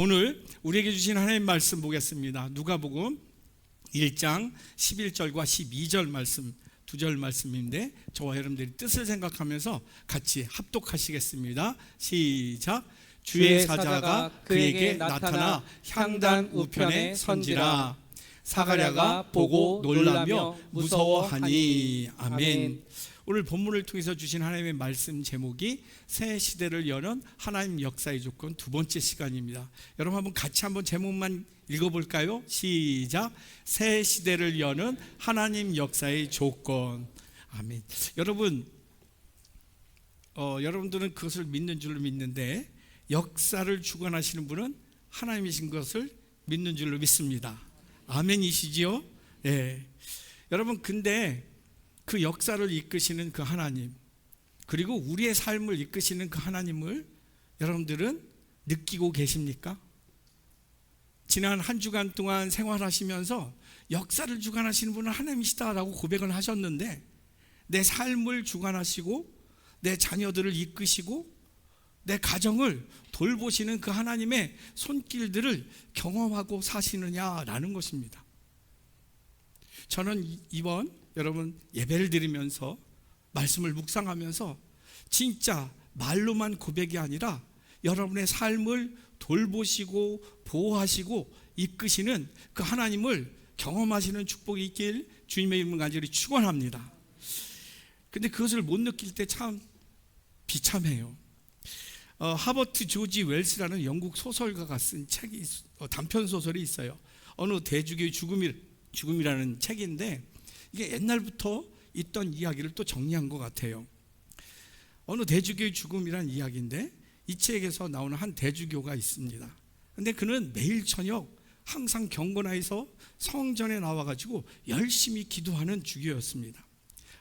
오늘 우리에게 주신 하나님 말씀 보겠습니다. 누가복음 1장 11절과 12절 말씀, 두 절 말씀인데 저와 여러분들이 뜻을 생각하면서 같이 합독하시겠습니다. 시작. 주의 사자가 그에게 나타나 향단 우편에 선지라. 사가랴가 보고 놀라며 무서워하니. 아멘. 오늘 본문을 통해서 주신 하나님의 말씀 제목이 새 시대를 여는 하나님 역사의 조건, 두 번째 시간입니다. 여러분 한번 같이 한번 제목만 읽어볼까요? 시작. 새 시대를 여는 하나님 역사의 조건. 아멘. 여러분들은 그것을 믿는 줄로 믿는데 역사를 주관하시는 분은 하나님이신 것을 믿는 줄로 믿습니다. 아멘이시지요? 예. 여러분, 근데 그 역사를 이끄시는 그 하나님, 그리고 우리의 삶을 이끄시는 그 하나님을 여러분들은 느끼고 계십니까? 지난 한 주간 동안 생활하시면서 역사를 주관하시는 분은 하나님이시다라고 고백을 하셨는데, 내 삶을 주관하시고 내 자녀들을 이끄시고 내 가정을 돌보시는 그 하나님의 손길들을 경험하고 사시느냐라는 것입니다. 저는 이번 여러분 예배를 드리면서 말씀을 묵상하면서 진짜 말로만 고백이 아니라 여러분의 삶을 돌보시고 보호하시고 이끄시는 그 하나님을 경험하시는 축복이 있길 주님의 이름을 간절히 축원합니다. 근데 그것을 못 느낄 때 참 비참해요. 하버트 조지 웰스라는 영국 소설가가 쓴 책이 단편 소설이 있어요. 어느 대주교의 죽음이라는 책인데 이게 옛날부터 있던 이야기를 또 정리한 것 같아요. 어느 대주교의 죽음이라는 이야기인데 이 책에서 나오는 한 대주교가 있습니다. 근데 그는 매일 저녁 항상 경건하에서 성전에 나와가지고 열심히 기도하는 주교였습니다.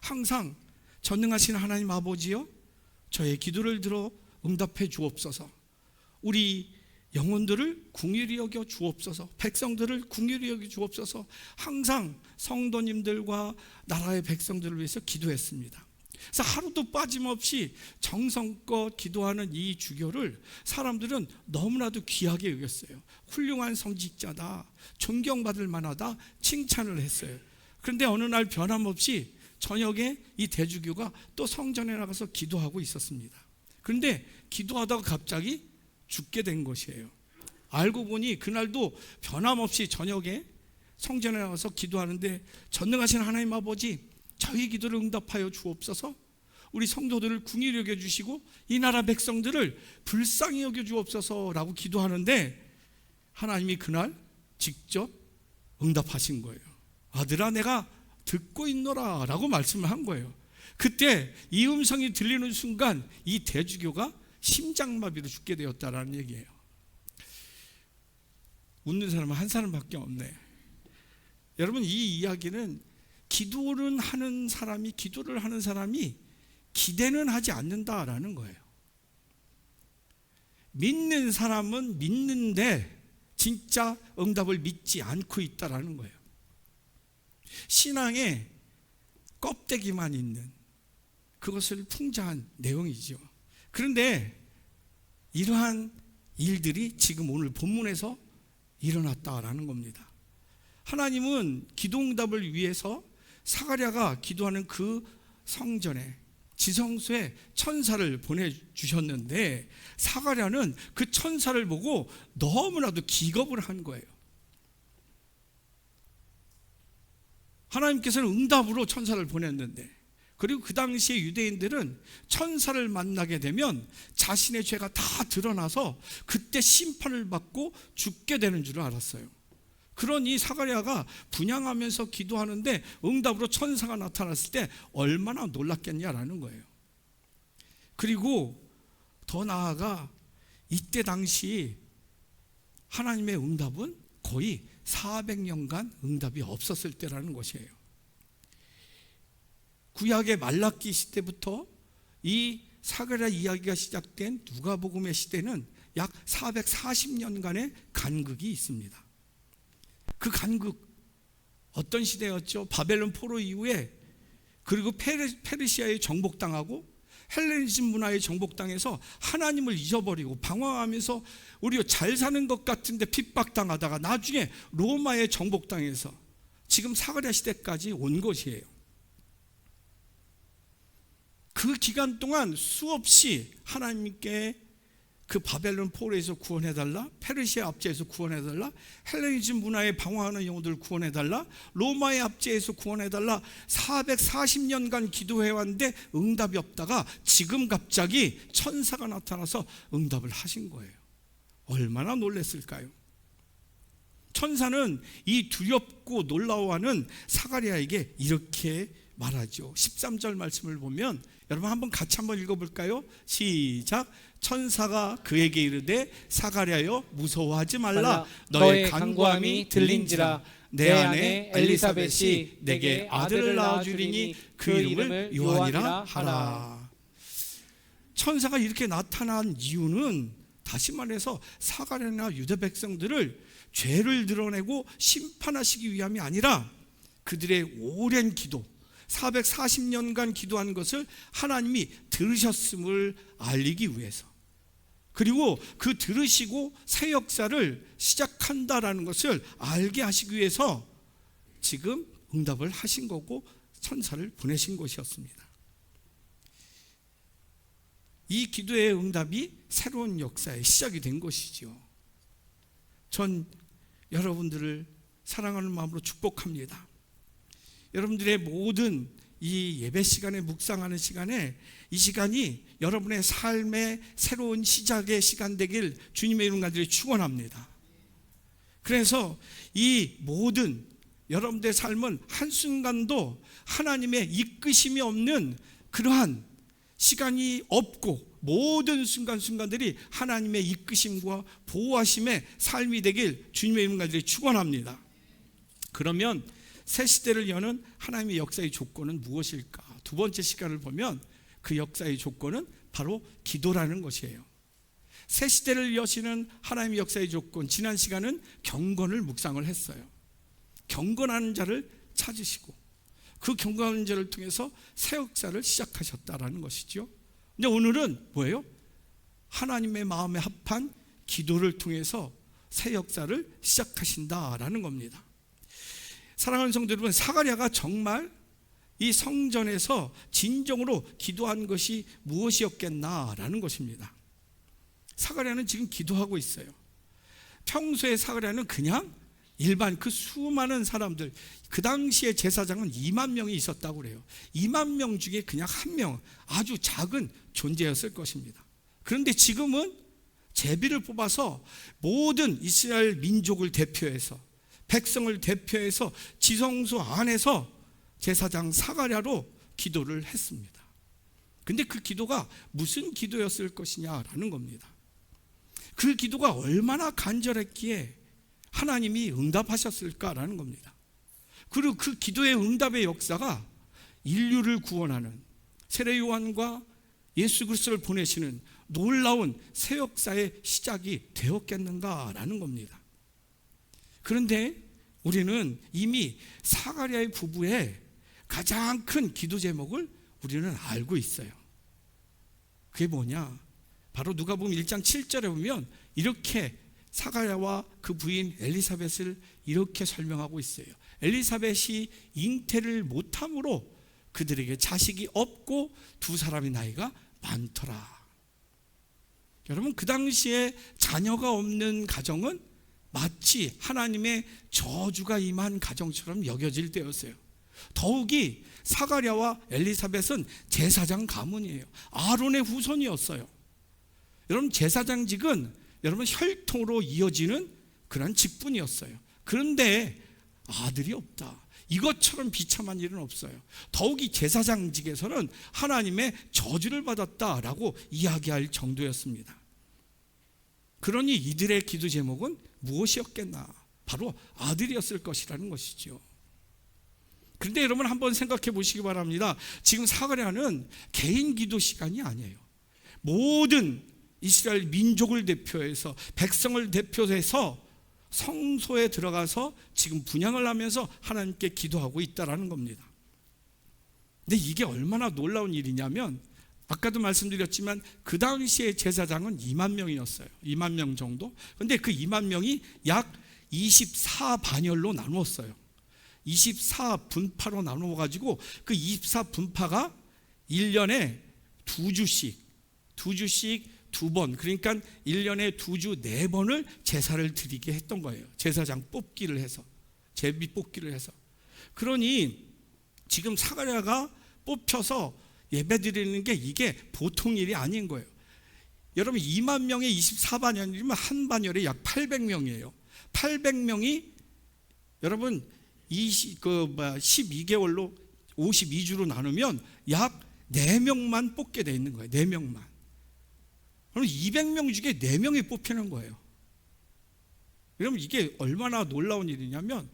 항상 전능하신 하나님 아버지여, 저의 기도를 들어 응답해 주옵소서. 우리 영혼들을 궁휼히 여겨 주옵소서. 백성들을 궁휼히 여겨 주옵소서. 항상 성도님들과 나라의 백성들을 위해서 기도했습니다. 그래서 하루도 빠짐없이 정성껏 기도하는 이 주교를 사람들은 너무나도 귀하게 여겼어요. 훌륭한 성직자다, 존경받을 만하다, 칭찬을 했어요. 그런데 어느 날 변함없이 저녁에 이 대주교가 또 성전에 나가서 기도하고 있었습니다. 그런데 기도하다가 갑자기 죽게 된 것이에요. 알고 보니 그날도 변함없이 저녁에 성전에 나가서 기도하는데 전능하신 하나님 아버지, 저희 기도를 응답하여 주옵소서. 우리 성도들을 궁휼히 여겨주시고 이 나라 백성들을 불쌍히 여겨주옵소서라고 기도하는데 하나님이 그날 직접 응답하신 거예요. 아들아, 내가 듣고 있노라 라고 말씀을 한 거예요. 그때 이 음성이 들리는 순간 이 대주교가 심장마비로 죽게 되었다라는 얘기예요. 웃는 사람은 한 사람밖에 없네. 여러분, 이 이야기는 기도를 하는 사람이 기대는 하지 않는다라는 거예요. 믿는 사람은 믿는데 진짜 응답을 믿지 않고 있다라는 거예요. 신앙에 껍데기만 있는 그것을 풍자한 내용이죠. 그런데 이러한 일들이 지금 오늘 본문에서 일어났다라는 겁니다. 하나님은 기도응답을 위해서 사가랴가 기도하는 그 성전에, 지성소에 천사를 보내주셨는데 사가랴는 그 천사를 보고 너무나도 기겁을 한 거예요. 하나님께서는 응답으로 천사를 보냈는데, 그리고 그 당시에 유대인들은 천사를 만나게 되면 자신의 죄가 다 드러나서 그때 심판을 받고 죽게 되는 줄 알았어요. 그러니 사가랴가 분향하면서 기도하는데 응답으로 천사가 나타났을 때 얼마나 놀랐겠냐라는 거예요. 그리고 더 나아가 이때 당시 하나님의 응답은 거의 400년간 응답이 없었을 때라는 것이에요. 구약의 말라기 시대부터 이 사가랴 이야기가 시작된 누가복음의 시대는 약 440년간의 간극이 있습니다. 그 간극, 어떤 시대였죠? 바벨론 포로 이후에, 그리고 페르시아에 정복당하고 헬레니즘 문화의 정복당에서 하나님을 잊어버리고 방황하면서 우리가 잘 사는 것 같은데 핍박당하다가 나중에 로마의 정복당에서 지금 사가랴 시대까지 온 것이에요. 그 기간 동안 수없이 하나님께 그 바벨론 포로에서 구원해달라, 페르시아 압제에서 구원해달라, 헬레니즘 문화에 방황하는 영혼들을 구원해달라, 로마의 압제에서 구원해달라 440년간 기도해왔는데 응답이 없다가 지금 갑자기 천사가 나타나서 응답을 하신 거예요. 얼마나 놀랐을까요? 천사는 이 두렵고 놀라워하는 사가랴에게 이렇게 말하죠. 13절 말씀을 보면 여러분 한번 같이 한번 읽어볼까요? 시작. 천사가 그에게 이르되 사가랴여 무서워하지 말라. 너의 간구함이 들린지라. 내 아내 엘리사벳이 내게 아들을 낳아주리니 그 이름을 요한이라 하라. 천사가 이렇게 나타난 이유는 다시 말해서 사가랴나 유다 백성들을 죄를 드러내고 심판하시기 위함이 아니라 그들의 오랜 기도, 440년간 기도한 것을 하나님이 들으셨음을 알리기 위해서, 그리고 그 들으시고 새 역사를 시작한다라는 것을 알게 하시기 위해서 지금 응답을 하신 거고 천사를 보내신 것이었습니다. 이 기도의 응답이 새로운 역사의 시작이 된 것이죠. 전 여러분들을 사랑하는 마음으로 축복합니다. 여러분들의 모든 이 예배 시간에 묵상하는 시간에 이 시간이 여러분의 삶의 새로운 시작의 시간 되길 주님의 이름 간절히 축원합니다. 그래서 이 모든 여러분들의 삶은 한순간도 하나님의 이끄심이 없는 그러한 시간이 없고 모든 순간순간들이 하나님의 이끄심과 보호하심의 삶이 되길 주님의 이름 간절히 축원합니다. 그러면 새 시대를 여는 하나님의 역사의 조건은 무엇일까? 두 번째 시간을 보면 그 역사의 조건은 바로 기도라는 것이에요. 새 시대를 여시는 하나님의 역사의 조건, 지난 시간은 경건을 묵상을 했어요. 경건하는 자를 찾으시고 그 경건하는 자를 통해서 새 역사를 시작하셨다라는 것이죠. 근데 오늘은 뭐예요? 하나님의 마음에 합한 기도를 통해서 새 역사를 시작하신다라는 겁니다. 사랑하는 성도 여러분, 사가랴가 정말 이 성전에서 진정으로 기도한 것이 무엇이었겠나라는 것입니다. 사가랴는 지금 기도하고 있어요. 평소에 사가랴는 그냥 일반 그 수많은 사람들, 그 당시에 제사장은 2만 명이 있었다고 그래요. 2만 명 중에 그냥 한 명, 아주 작은 존재였을 것입니다. 그런데 지금은 제비를 뽑아서 모든 이스라엘 민족을 대표해서, 백성을 대표해서 지성소 안에서 제사장 사가랴로 기도를 했습니다. 근데 그 기도가 무슨 기도였을 것이냐라는 겁니다. 그 기도가 얼마나 간절했기에 하나님이 응답하셨을까라는 겁니다. 그리고 그 기도의 응답의 역사가 인류를 구원하는 세례 요한과 예수 그리스도를 보내시는 놀라운 새 역사의 시작이 되었겠는가라는 겁니다. 그런데 우리는 이미 사가랴의 부부의 가장 큰 기도 제목을 우리는 알고 있어요. 그게 뭐냐? 바로 누가복음 1장 7절에 보면 이렇게 사가랴와 그 부인 엘리사벳을 이렇게 설명하고 있어요. 엘리사벳이 잉태를 못함으로 그들에게 자식이 없고 두 사람의 나이가 많더라. 여러분, 그 당시에 자녀가 없는 가정은 마치 하나님의 저주가 임한 가정처럼 여겨질 때였어요. 더욱이 사가랴와 엘리사벳은 제사장 가문이에요. 아론의 후손이었어요. 여러분, 제사장직은 여러분 혈통으로 이어지는 그런 직분이었어요. 그런데 아들이 없다. 이것처럼 비참한 일은 없어요. 더욱이 제사장직에서는 하나님의 저주를 받았다라고 이야기할 정도였습니다. 그러니 이들의 기도 제목은 무엇이었겠나? 바로 아들이었을 것이라는 것이죠. 그런데 여러분 한번 생각해 보시기 바랍니다. 지금 사가랴는 개인 기도 시간이 아니에요. 모든 이스라엘 민족을 대표해서, 백성을 대표해서 성소에 들어가서 지금 분향을 하면서 하나님께 기도하고 있다라는 겁니다. 근데 이게 얼마나 놀라운 일이냐면 아까도 말씀드렸지만 그 당시에 제사장은 2만 명이었어요. 2만 명 정도. 근데 그 2만 명이 약 24반열로 나누었어요. 24분파로 나누어가지고 그 24분파가 1년에 2주씩 2번, 그러니까 1년에 2주 4번을 제사를 드리게 했던 거예요. 제사장 뽑기를 해서, 제비 뽑기를 해서. 그러니 지금 사가랴가 뽑혀서 예배 드리는 게 이게 보통 일이 아닌 거예요. 여러분 2만 명의 24반열이면 한 반열에 약 800명이에요. 800명이 여러분 12개월로 52주로 나누면 약 4명만 뽑게 돼 있는 거예요. 4명만. 그럼 200명 중에 4명이 뽑히는 거예요. 여러분 이게 얼마나 놀라운 일이냐면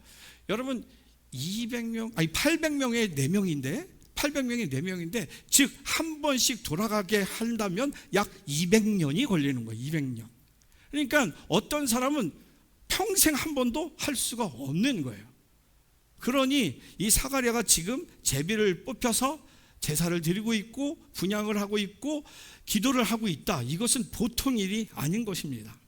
여러분 800명의 4명인데 800명이 4명인데 즉 한 번씩 돌아가게 한다면 약 200년이 걸리는 거예요. 200년. 그러니까 어떤 사람은 평생 한 번도 할 수가 없는 거예요. 그러니 이 사가랴가 지금 제비를 뽑혀서 제사를 드리고 있고 분향을 하고 있고 기도를 하고 있다. 이것은 보통 일이 아닌 것입니다.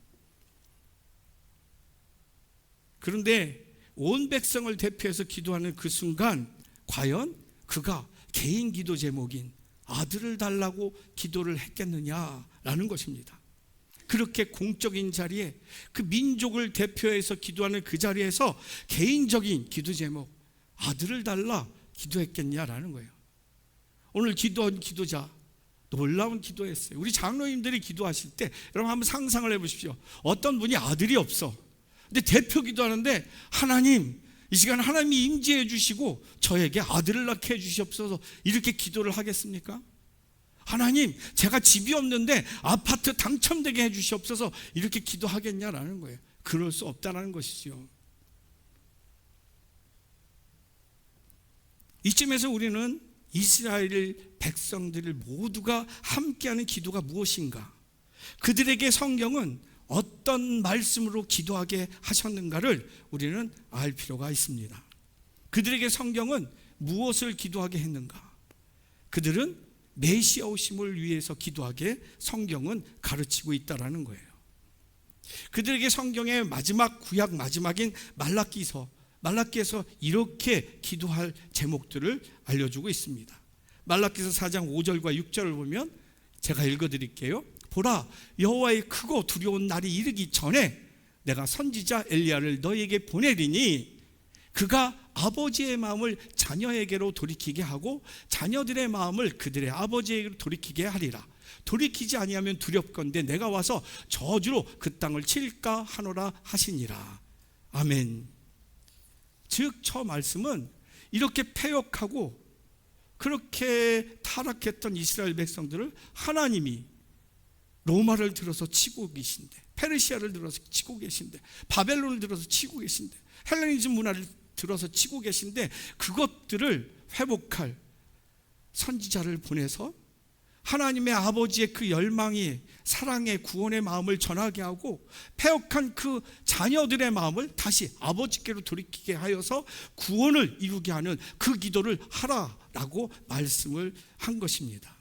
그런데 온 백성을 대표해서 기도하는 그 순간 과연 그가 개인 기도 제목인 아들을 달라고 기도를 했겠느냐라는 것입니다. 그렇게 공적인 자리에 그 민족을 대표해서 기도하는 그 자리에서 개인적인 기도 제목 아들을 달라 기도했겠냐라는 거예요. 오늘 기도한 기도자 놀라운 기도했어요. 우리 장로님들이 기도하실 때 여러분 한번 상상을 해보십시오. 어떤 분이 아들이 없어. 근데 대표 기도하는데 하나님 이 시간 하나님이 임재해 주시고 저에게 아들을 낳게 해 주시옵소서 이렇게 기도를 하겠습니까? 하나님 제가 집이 없는데 아파트 당첨되게 해 주시옵소서 이렇게 기도하겠냐라는 거예요. 그럴 수 없다는 것이죠. 이쯤에서 우리는 이스라엘 백성들 모두가 함께하는 기도가 무엇인가, 그들에게 성경은 어떤 말씀으로 기도하게 하셨는가를 우리는 알 필요가 있습니다. 그들에게 성경은 무엇을 기도하게 했는가? 그들은 메시아 오심을 위해서 기도하게 성경은 가르치고 있다는 거예요. 그들에게 성경의 마지막 구약 마지막인 말라기에서 이렇게 기도할 제목들을 알려주고 있습니다. 말라기서 4장 5절과 6절을 보면 제가 읽어드릴게요. 보라, 여호와의 크고 두려운 날이 이르기 전에 내가 선지자 엘리야를 너에게 보내리니 그가 아버지의 마음을 자녀에게로 돌이키게 하고 자녀들의 마음을 그들의 아버지에게로 돌이키게 하리라. 돌이키지 아니하면 두렵건대 내가 와서 저주로 그 땅을 칠까 하노라 하시니라. 아멘. 즉 저 말씀은 이렇게 패역하고 그렇게 타락했던 이스라엘 백성들을 하나님이 로마를 들어서 치고 계신데, 페르시아를 들어서 치고 계신데, 바벨론을 들어서 치고 계신데, 헬레니즘 문화를 들어서 치고 계신데 그것들을 회복할 선지자를 보내서 하나님의 아버지의 그 열망이 사랑의 구원의 마음을 전하게 하고 패역한 그 자녀들의 마음을 다시 아버지께로 돌이키게 하여서 구원을 이루게 하는 그 기도를 하라라고 말씀을 한 것입니다.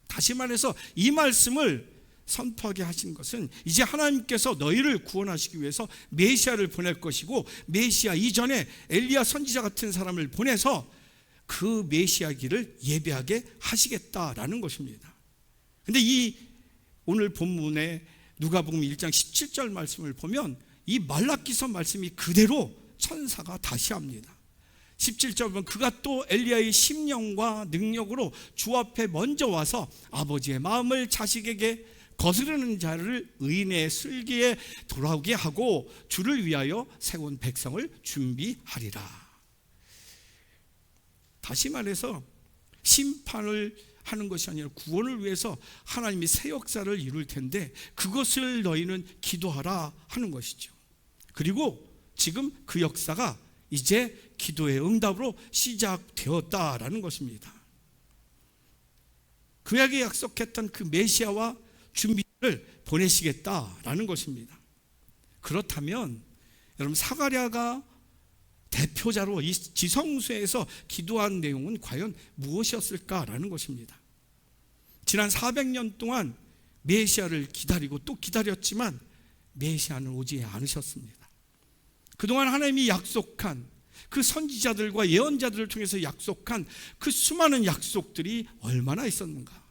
다시 말해서 이 말씀을 선포하게 하신 것은 이제 하나님께서 너희를 구원하시기 위해서 메시아를 보낼 것이고 메시아 이전에 엘리야 선지자 같은 사람을 보내서 그 메시아 길을 예배하게 하시겠다라는 것입니다. 그런데 이 오늘 본문의 누가복음 1장 17절 말씀을 보면 이 말라기서 말씀이 그대로 천사가 다시 합니다. 17절 보면 그가 또 엘리야의 심령과 능력으로 주 앞에 먼저 와서 아버지의 마음을 자식에게 거스르는 자를 의인의 슬기에 돌아오게 하고 주를 위하여 세운 백성을 준비하리라. 다시 말해서 심판을 하는 것이 아니라 구원을 위해서 하나님이 새 역사를 이룰 텐데 그것을 너희는 기도하라 하는 것이죠. 그리고 지금 그 역사가 이제 기도의 응답으로 시작되었다라는 것입니다. 그에게 약속했던 그 메시아와 준비를 보내시겠다라는 것입니다. 그렇다면 여러분 사가랴가 대표자로 이 지성소에서 기도한 내용은 과연 무엇이었을까라는 것입니다. 지난 400년 동안 메시아를 기다리고 또 기다렸지만 메시아는 오지 않으셨습니다. 그동안 하나님이 약속한 그 선지자들과 예언자들을 통해서 약속한 그 수많은 약속들이 얼마나 있었는가.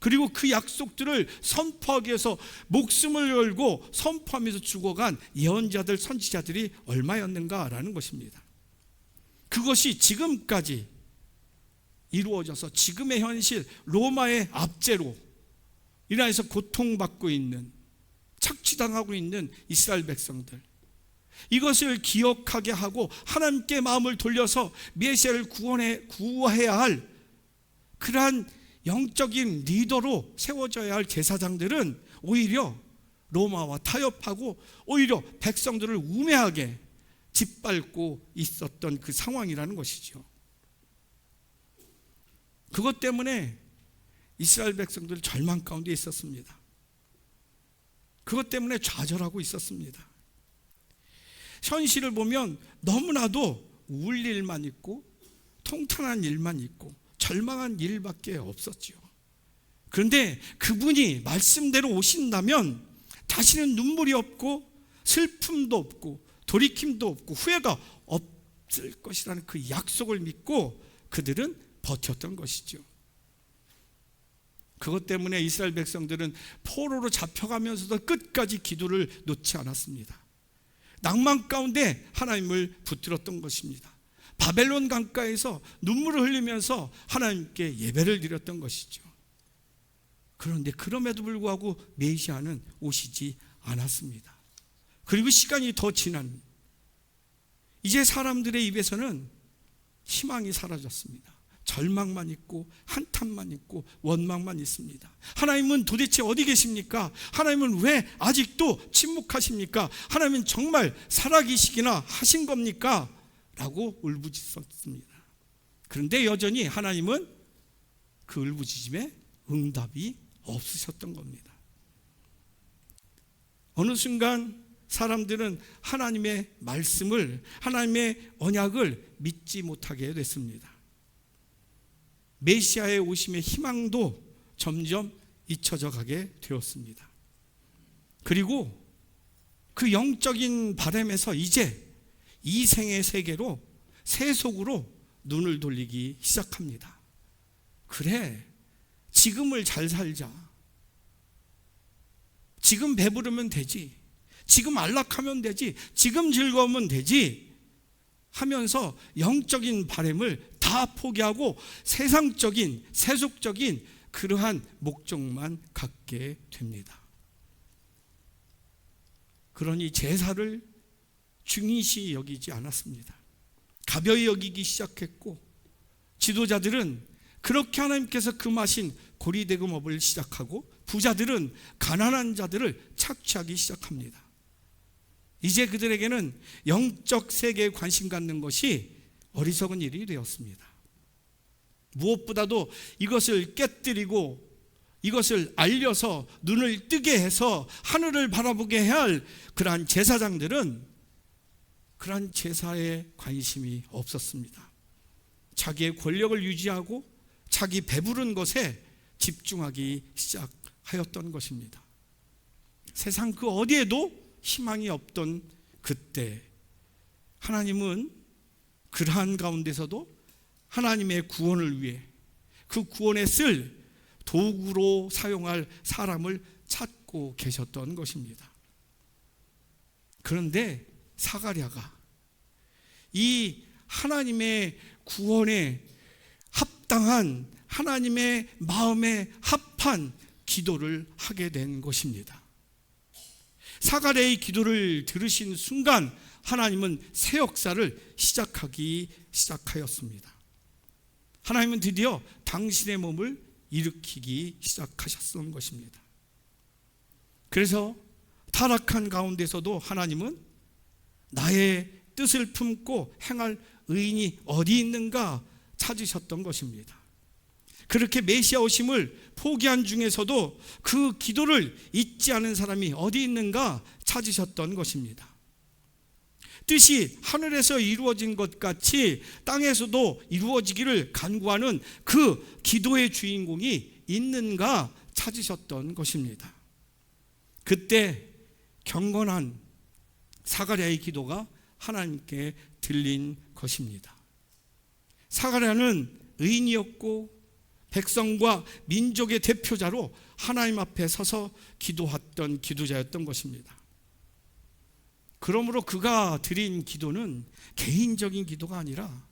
그리고 그 약속들을 선포하기 위해서 목숨을 걸고 선포하면서 죽어간 예언자들, 선지자들이 얼마였는가라는 것입니다. 그것이 지금까지 이루어져서 지금의 현실, 로마의 압제로 인해서 고통받고 있는, 착취당하고 있는 이스라엘 백성들, 이것을 기억하게 하고 하나님께 마음을 돌려서 메시아를 구해야 할 그러한 영적인 리더로 세워져야 할 제사장들은 오히려 로마와 타협하고 오히려 백성들을 우매하게 짓밟고 있었던 그 상황이라는 것이죠. 그것 때문에 이스라엘 백성들 절망 가운데 있었습니다. 그것 때문에 좌절하고 있었습니다. 현실을 보면 너무나도 울 일만 있고 통탄한 일만 있고 절망한 일밖에 없었지요. 그런데 그분이 말씀대로 오신다면 다시는 눈물이 없고 슬픔도 없고 돌이킴도 없고 후회가 없을 것이라는 그 약속을 믿고 그들은 버텼던 것이죠. 그것 때문에 이스라엘 백성들은 포로로 잡혀가면서도 끝까지 기도를 놓지 않았습니다. 낭만 가운데 하나님을 붙들었던 것입니다. 바벨론 강가에서 눈물을 흘리면서 하나님께 예배를 드렸던 것이죠. 그런데 그럼에도 불구하고 메시아는 오시지 않았습니다. 그리고 시간이 더 지난 이제 사람들의 입에서는 희망이 사라졌습니다. 절망만 있고 한탄만 있고 원망만 있습니다. 하나님은 도대체 어디 계십니까? 하나님은 왜 아직도 침묵하십니까? 하나님은 정말 살아계시기나 하신 겁니까? 라고 울부짖었습니다. 그런데 여전히 하나님은 그 울부짖음에 응답이 없으셨던 겁니다. 어느 순간 사람들은 하나님의 말씀을, 하나님의 언약을 믿지 못하게 됐습니다. 메시아의 오심의 희망도 점점 잊혀져 가게 되었습니다. 그리고 그 영적인 바람에서 이제 이생의 세계로, 세속으로 눈을 돌리기 시작합니다. 그래, 지금을 잘 살자. 지금 배부르면 되지. 지금 안락하면 되지. 지금 즐거우면 되지. 하면서 영적인 바람을 다 포기하고 세상적인, 세속적인 그러한 목적만 갖게 됩니다. 그러니 제사를 중요시 여기지 않았습니다. 가벼이 여기기 시작했고 지도자들은 그렇게 하나님께서 금하신 고리대금업을 시작하고 부자들은 가난한 자들을 착취하기 시작합니다. 이제 그들에게는 영적 세계에 관심 갖는 것이 어리석은 일이 되었습니다. 무엇보다도 이것을 깨뜨리고 이것을 알려서 눈을 뜨게 해서 하늘을 바라보게 해야 할 그러한 제사장들은 그러한 제사에 관심이 없었습니다. 자기의 권력을 유지하고 자기 배부른 것에 집중하기 시작하였던 것입니다. 세상 그 어디에도 희망이 없던 그때 하나님은 그러한 가운데서도 하나님의 구원을 위해 그 구원에 쓸 도구로 사용할 사람을 찾고 계셨던 것입니다. 그런데 사가랴가 이 하나님의 구원에 합당한 하나님의 마음에 합한 기도를 하게 된 것입니다. 사가랴의 기도를 들으신 순간 하나님은 새 역사를 시작하였습니다. 하나님은 드디어 당신의 몸을 일으키기 시작하셨던 것입니다. 그래서 타락한 가운데서도 하나님은 나의 뜻을 품고 행할 의인이 어디 있는가 찾으셨던 것입니다. 그렇게 메시아 오심을 포기한 중에서도 그 기도를 잊지 않은 사람이 어디 있는가 찾으셨던 것입니다. 뜻이 하늘에서 이루어진 것 같이 땅에서도 이루어지기를 간구하는 그 기도의 주인공이 있는가 찾으셨던 것입니다. 그때 경건한 사가랴의 기도가 하나님께 들린 것입니다. 사가랴는 의인이었고 백성과 민족의 대표자로 하나님 앞에 서서 기도했던 기도자였던 것입니다. 그러므로 그가 드린 기도는 개인적인 기도가 아니라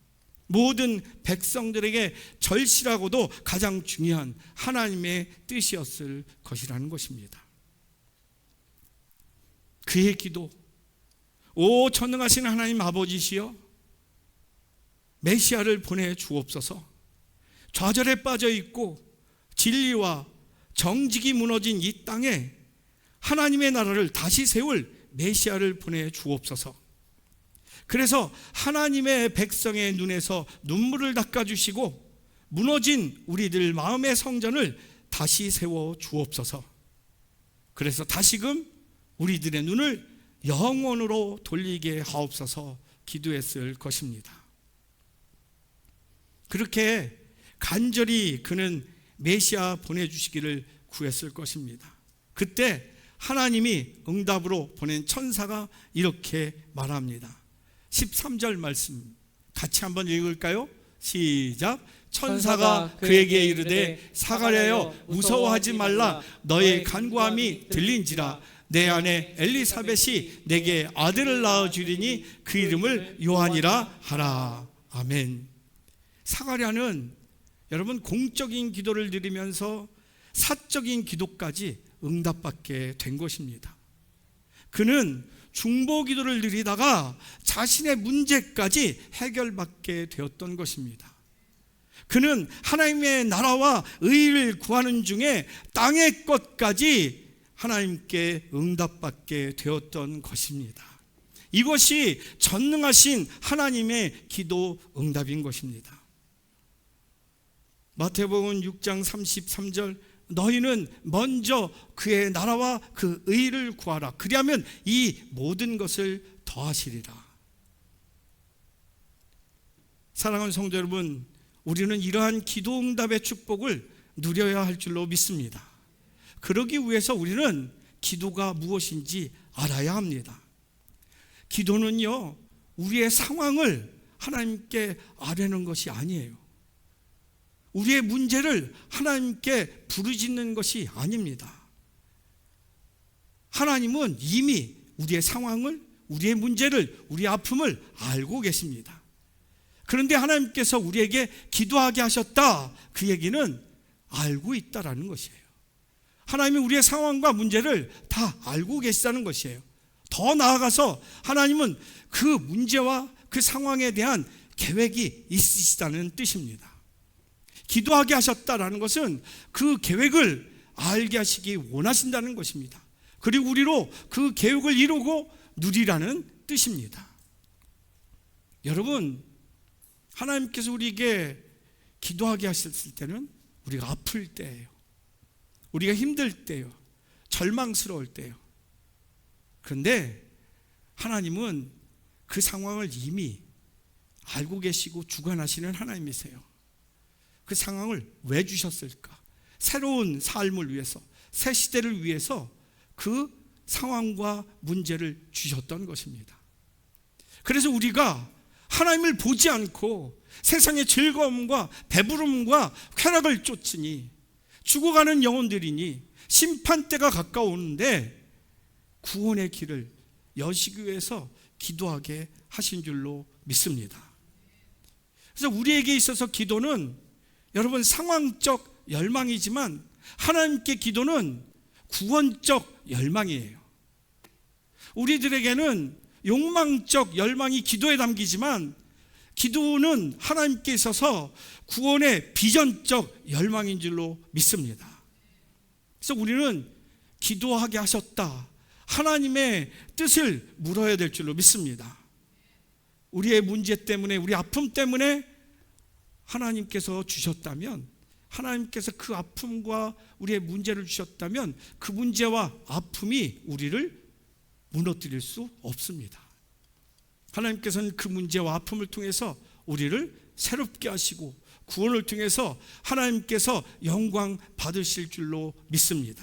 모든 백성들에게 절실하고도 가장 중요한 하나님의 뜻이었을 것이라는 것입니다. 그의 기도, 오 전능하신 하나님 아버지시여, 메시아를 보내 주옵소서. 좌절에 빠져 있고 진리와 정직이 무너진 이 땅에 하나님의 나라를 다시 세울 메시아를 보내 주옵소서. 그래서 하나님의 백성의 눈에서 눈물을 닦아주시고 무너진 우리들 마음의 성전을 다시 세워 주옵소서. 그래서 다시금 우리들의 눈을 영원으로 돌리게 하옵소서 기도했을 것입니다. 그렇게 간절히 그는 메시아 보내주시기를 구했을 것입니다. 그때 하나님이 응답으로 보낸 천사가 이렇게 말합니다. 13절 말씀 같이 한번 읽을까요? 시작. 천사가 그에게 이르되 사가랴여 무서워하지 말라. 너의 간구함이 들린지라. 내 아내 엘리사벳이 내게 아들을 낳아주리니 그 이름을 요한이라 하라. 아멘. 사가랴는 여러분 공적인 기도를 드리면서 사적인 기도까지 응답받게 된 것입니다. 그는 중보 기도를 드리다가 자신의 문제까지 해결받게 되었던 것입니다. 그는 하나님의 나라와 의를 구하는 중에 땅의 것까지 하나님께 응답받게 되었던 것입니다. 이것이 전능하신 하나님의 기도 응답인 것입니다. 마태복음 6장 33절 너희는 먼저 그의 나라와 그 의를 구하라. 그리하면 이 모든 것을 더하시리라. 사랑하는 성도 여러분, 우리는 이러한 기도 응답의 축복을 누려야 할 줄로 믿습니다. 그러기 위해서 우리는 기도가 무엇인지 알아야 합니다. 기도는요, 우리의 상황을 하나님께 아뢰는 것이 아니에요. 우리의 문제를 하나님께 부르짖는 것이 아닙니다. 하나님은 이미 우리의 상황을, 우리의 문제를, 우리의 아픔을 알고 계십니다. 그런데 하나님께서 우리에게 기도하게 하셨다, 그 얘기는 알고 있다라는 것이에요. 하나님이 우리의 상황과 문제를 다 알고 계시다는 것이에요. 더 나아가서 하나님은 그 문제와 그 상황에 대한 계획이 있으시다는 뜻입니다. 기도하게 하셨다라는 것은 그 계획을 알게 하시기 원하신다는 것입니다. 그리고 우리로 그 계획을 이루고 누리라는 뜻입니다. 여러분, 하나님께서 우리에게 기도하게 하셨을 때는 우리가 아플 때예요. 우리가 힘들 때예요. 절망스러울 때예요. 그런데 하나님은 그 상황을 이미 알고 계시고 주관하시는 하나님이세요. 그 상황을 왜 주셨을까? 새로운 삶을 위해서, 새 시대를 위해서 그 상황과 문제를 주셨던 것입니다. 그래서 우리가 하나님을 보지 않고 세상의 즐거움과 배부름과 쾌락을 쫓으니 죽어가는 영혼들이니 심판대가 가까우는데 구원의 길을 여시기 위해서 기도하게 하신 줄로 믿습니다. 그래서 우리에게 있어서 기도는 여러분 상황적 열망이지만 하나님께 기도는 구원적 열망이에요. 우리들에게는 욕망적 열망이 기도에 담기지만 기도는 하나님께 있어서 구원의 비전적 열망인 줄로 믿습니다. 그래서 우리는 기도하게 하셨다, 하나님의 뜻을 물어야 될 줄로 믿습니다. 우리의 문제 때문에, 우리 아픔 때문에 하나님께서 주셨다면, 하나님께서 그 아픔과 우리의 문제를 주셨다면 그 문제와 아픔이 우리를 무너뜨릴 수 없습니다. 하나님께서는 그 문제와 아픔을 통해서 우리를 새롭게 하시고 구원을 통해서 하나님께서 영광 받으실 줄로 믿습니다.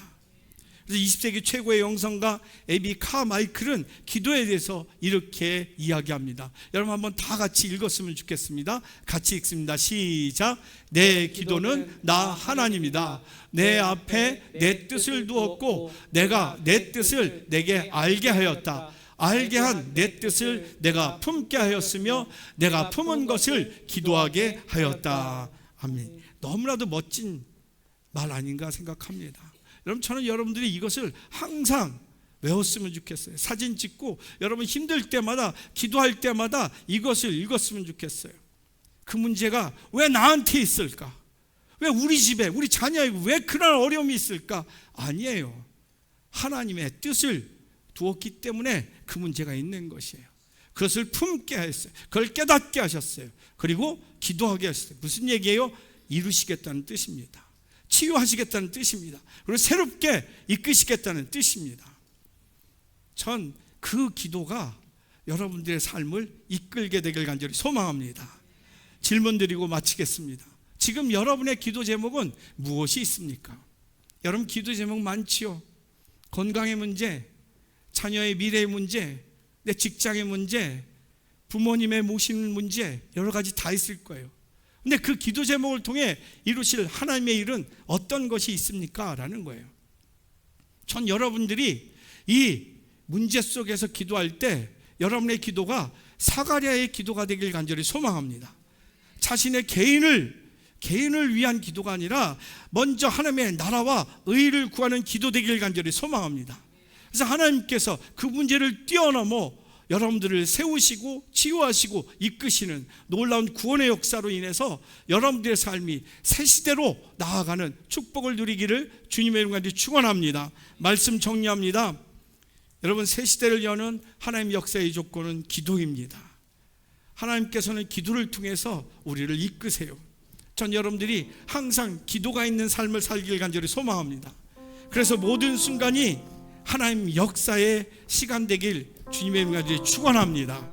그래서 20세기 최고의 영성가 에비 카마이클은 기도에 대해서 이렇게 이야기합니다. 여러분 한번 다 같이 읽었으면 좋겠습니다. 같이 읽습니다. 시작. 내 기도는 나 하나님이다. 내 앞에 내 뜻을 두었고 내가 내 뜻을 내게 알게 하였다. 알게 한 내 뜻을 내가 품게 하였으며 내가 품은 것을 기도하게 하였다. 아멘. 너무나도 멋진 말 아닌가 생각합니다. 여러분, 저는 여러분들이 이것을 항상 외웠으면 좋겠어요. 사진 찍고 여러분 힘들 때마다, 기도할 때마다 이것을 읽었으면 좋겠어요. 그 문제가 왜 나한테 있을까? 왜 우리 집에, 우리 자녀에게 왜 그런 어려움이 있을까? 아니에요. 하나님의 뜻을 두었기 때문에 그 문제가 있는 것이에요. 그것을 품게 하셨어요. 그걸 깨닫게 하셨어요. 그리고 기도하게 하셨어요. 무슨 얘기예요? 이루시겠다는 뜻입니다. 치유하시겠다는 뜻입니다. 그리고 새롭게 이끄시겠다는 뜻입니다. 전 그 기도가 여러분들의 삶을 이끌게 되길 간절히 소망합니다. 질문 드리고 마치겠습니다. 지금 여러분의 기도 제목은 무엇이 있습니까? 여러분 기도 제목 많지요. 건강의 문제, 자녀의 미래의 문제, 내 직장의 문제, 부모님의 모시는 문제, 여러 가지 다 있을 거예요. 근데 그 기도 제목을 통해 이루실 하나님의 일은 어떤 것이 있습니까? 라는 거예요. 전 여러분들이 이 문제 속에서 기도할 때 여러분의 기도가 사가랴의 기도가 되길 간절히 소망합니다. 자신의 개인을 위한 기도가 아니라 먼저 하나님의 나라와 의를 구하는 기도 되길 간절히 소망합니다. 그래서 하나님께서 그 문제를 뛰어넘어 여러분들을 세우시고 치유하시고 이끄시는 놀라운 구원의 역사로 인해서 여러분들의 삶이 새 시대로 나아가는 축복을 누리기를 주님의 이름으로 축원합니다. 말씀 정리합니다. 여러분, 새 시대를 여는 하나님의 역사의 조건은 기도입니다. 하나님께서는 기도를 통해서 우리를 이끄세요. 전 여러분들이 항상 기도가 있는 삶을 살기를 간절히 소망합니다. 그래서 모든 순간이 하나님 역사의 시간 되길 주님의 이름으로 축원합니다.